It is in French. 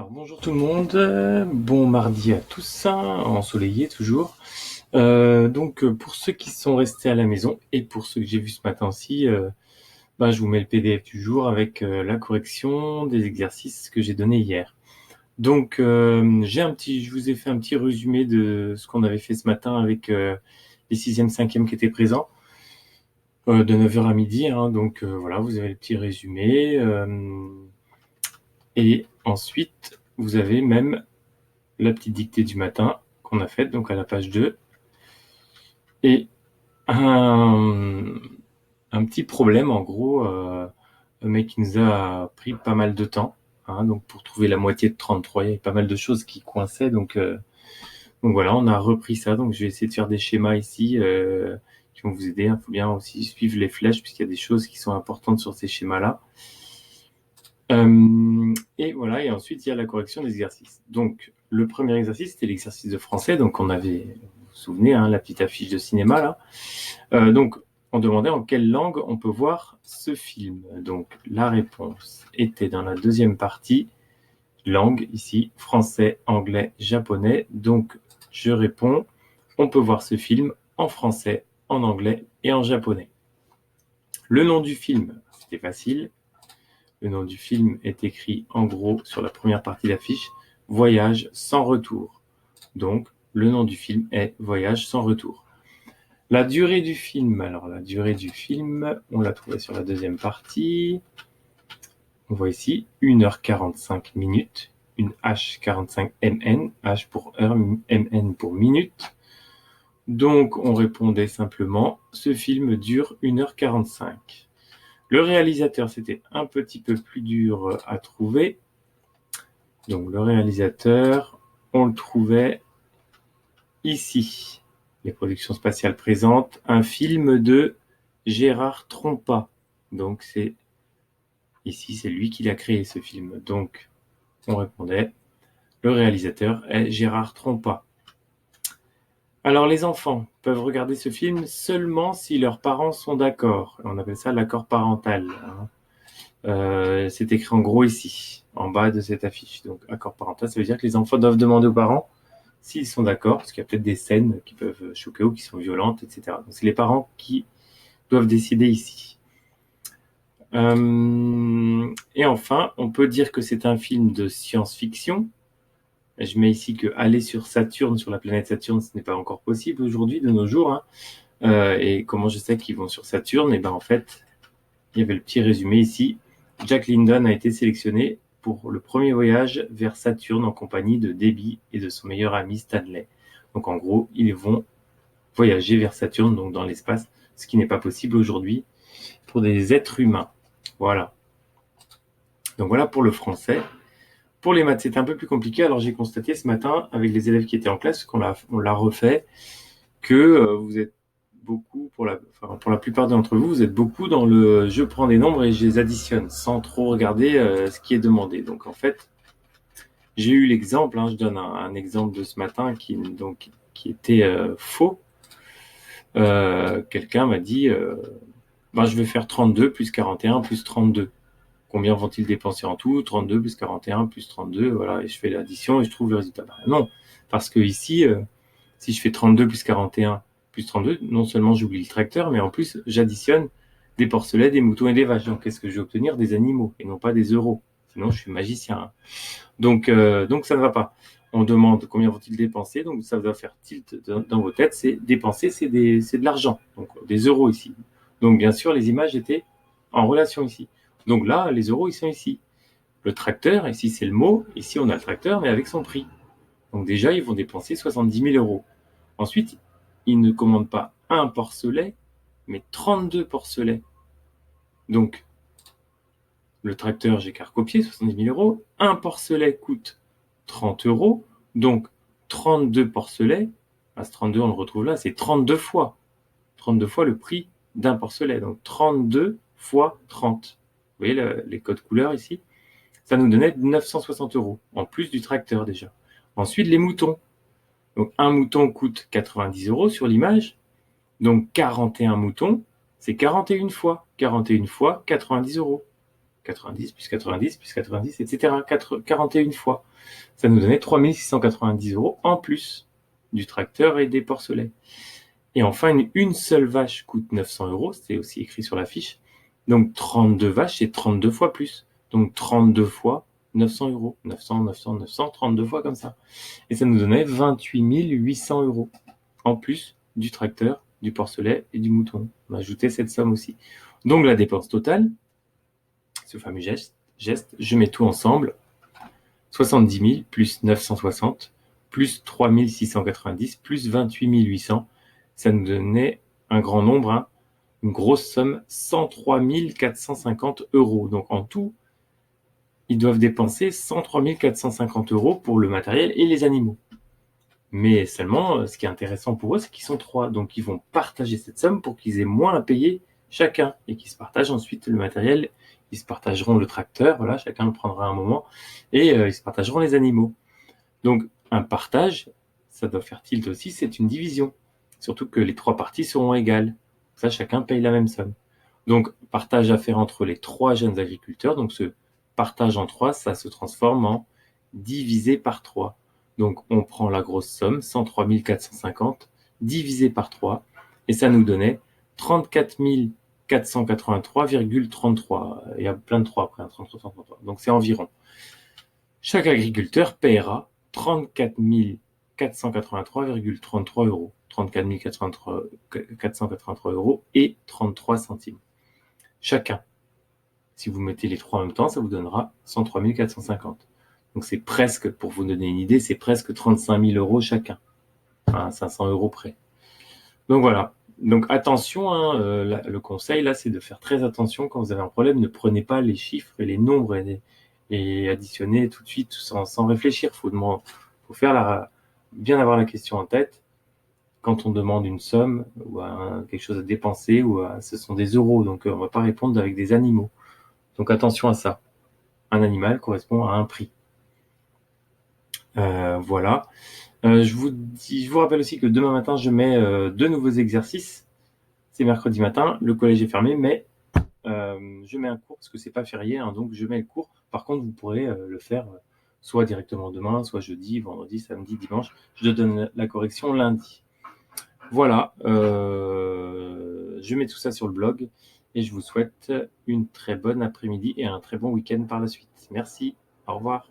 Alors bonjour tout le monde, bon mardi à tous, hein, ensoleillé toujours. Pour ceux qui sont restés à la maison et pour ceux que j'ai vus ce matin aussi, je vous mets le PDF du jour avec la correction des exercices que j'ai donnés hier. Donc je vous ai fait un petit résumé de ce qu'on avait fait ce matin avec les 6e, 5e qui étaient présents, de 9h à midi, hein, voilà, vous avez le petit résumé. Et ensuite, vous avez même la petite dictée du matin qu'on a faite, donc à la page 2. Et un petit problème, en gros, mais qui nous a pris pas mal de temps. Hein, donc pour trouver la moitié de 33, il y avait pas mal de choses qui coinçaient. Donc voilà, on a repris ça. Donc je vais essayer de faire des schémas ici qui vont vous aider. Il faut bien aussi suivre les flèches puisqu'il y a des choses qui sont importantes sur ces schémas-là. Et voilà, et ensuite il y a la correction des exercices. Donc le premier exercice, c'était l'exercice de français. Donc on avait, vous vous souvenez, hein, la petite affiche de cinéma là. Donc on demandait en quelle langue on peut voir ce film. Donc la réponse était dans la deuxième partie, langue ici, français, anglais, japonais. Donc je réponds, on peut voir ce film en français, en anglais et en japonais. Le nom du film, c'était facile. Le nom du film est écrit en gros sur la première partie de l'affiche, Voyage sans retour. Donc, le nom du film est Voyage sans retour. La durée du film, alors la durée du film, on l'a trouvé sur la deuxième partie. On voit ici 1h45 minutes, une H45MN, H pour heure, MN pour minute. Donc, on répondait simplement, ce film dure 1h45. Le réalisateur, c'était un petit peu plus dur à trouver. Donc le réalisateur, on le trouvait ici. Les productions spatiales présentes, un film de Gérard Trompa. Donc c'est ici, c'est lui qui l'a créé ce film. Donc on répondait, le réalisateur est Gérard Trompa. Alors les enfants peuvent regarder ce film seulement si leurs parents sont d'accord. On appelle ça l'accord parental. C'est écrit en gros ici, en bas de cette affiche. Donc accord parental, ça veut dire que les enfants doivent demander aux parents s'ils sont d'accord, parce qu'il y a peut-être des scènes qui peuvent choquer ou qui sont violentes, etc. Donc c'est les parents qui doivent décider ici. Et enfin, on peut dire que c'est un film de science-fiction. Je mets ici que aller sur Saturne, sur la planète Saturne, ce n'est pas encore possible aujourd'hui, de nos jours. Hein. Et comment je sais qu'ils vont sur Saturne? Et ben en fait, il y avait le petit résumé ici. Jack London a été sélectionné pour le premier voyage vers Saturne en compagnie de Debbie et de son meilleur ami Stanley. Donc en gros, ils vont voyager vers Saturne, donc dans l'espace, ce qui n'est pas possible aujourd'hui pour des êtres humains. Voilà. Donc voilà pour le français. Pour les maths, c'est un peu plus compliqué. Alors j'ai constaté ce matin, avec les élèves qui étaient en classe, qu'on l'a refait, que vous êtes beaucoup, pour la plupart d'entre vous, vous êtes beaucoup dans le je prends des nombres et je les additionne sans trop regarder ce qui est demandé. Donc en fait, j'ai eu l'exemple, hein, je donne un exemple de ce matin qui était faux. Quelqu'un m'a dit je vais faire 32 plus 41 plus 32. Combien vont-ils dépenser en tout? 32 plus 41 plus 32, voilà, et je fais l'addition et je trouve le résultat. Non, parce que ici, si je fais 32 plus 41 plus 32, non seulement j'oublie le tracteur, mais en plus, j'additionne des porcelets, des moutons et des vaches. Donc, qu'est-ce que je vais obtenir? Des animaux, et non pas des euros. Sinon, je suis magicien. Hein. Donc, ça ne va pas. On demande combien vont-ils dépenser, donc ça va faire tilt dans vos têtes. C'est dépenser, c'est de l'argent, donc des euros ici. Donc, bien sûr, les images étaient en relation ici. Donc là, les euros, ils sont ici. Le tracteur, ici, c'est le mot. Ici, on a le tracteur, mais avec son prix. Donc déjà, ils vont dépenser 70 000 euros. Ensuite, ils ne commandent pas un porcelet, mais 32 porcelets. Donc, le tracteur, j'ai qu'à recopier, 70 000 euros. Un porcelet coûte 30 euros. Donc, 32 porcelets, ce 32, on le retrouve là, c'est 32 fois. 32 fois le prix d'un porcelet. Donc, 32 fois 30. Vous voyez les codes couleurs ici? Ça nous donnait 960 euros, en plus du tracteur déjà. Ensuite, les moutons. Donc, un mouton coûte 90 euros sur l'image. Donc, 41 moutons, c'est 41 fois. 41 fois 90 euros. 90, plus 90, plus 90, etc. 41 fois. Ça nous donnait 3 690 € en plus du tracteur et des porcelets. Et enfin, une seule vache coûte 900 €, c'était aussi écrit sur la fiche. Donc 32 vaches, c'est 32 fois plus. Donc 32 fois 900 €. 900, 900, 900, 32 fois comme ça. Et ça nous donnait 28 800 € en plus du tracteur, du porcelet et du mouton. On a ajouté cette somme aussi. Donc la dépense totale, ce fameux geste, je mets tout ensemble, 70 000 plus 960 plus 3 690 plus 28 800, ça nous donnait un grand nombre, hein, une grosse somme, 103 450 €. Donc en tout, ils doivent dépenser 103 450 € pour le matériel et les animaux. Mais seulement, ce qui est intéressant pour eux, c'est qu'ils sont 3. Donc ils vont partager cette somme pour qu'ils aient moins à payer chacun et qu'ils se partagent ensuite le matériel. Ils se partageront le tracteur, voilà, chacun le prendra un moment, et ils se partageront les animaux. Donc un partage, ça doit faire tilt aussi, c'est une division. Surtout que les 3 parties seront égales. Ça, chacun paye la même somme. Donc partage à faire entre les 3 jeunes agriculteurs. Donc ce partage en 3, ça se transforme en divisé par 3. Donc on prend la grosse somme, 103 450, divisé par 3, et ça nous donnait 34 483,33. Il y a plein de 3 après, 33, 33. Donc c'est environ. Chaque agriculteur paiera 34 483,33 €. 34 483 € et 33 centimes. Chacun. Si vous mettez les 3 en même temps, ça vous donnera 103 450. Donc c'est presque, pour vous donner une idée, c'est presque 35 000 € chacun. Enfin, 500 € près. Donc voilà. Donc attention, hein, le conseil là, c'est de faire très attention quand vous avez un problème. Ne prenez pas les chiffres et les nombres et additionnez tout de suite sans réfléchir. Faut faire bien avoir la question en tête. Quand on demande une somme ou quelque chose à dépenser, ce sont des euros, donc on ne va pas répondre avec des animaux. Donc attention à ça. Un animal correspond à un prix. Voilà. Je vous rappelle aussi que demain matin, je mets 2 nouveaux exercices. C'est mercredi matin, le collège est fermé, mais je mets un cours parce que c'est pas férié, hein, donc je mets le cours. Par contre, vous pourrez le faire soit directement demain, soit jeudi, vendredi, samedi, dimanche. Je donne la correction lundi. Voilà, je mets tout ça sur le blog et je vous souhaite une très bonne après-midi et un très bon week-end par la suite. Merci, au revoir.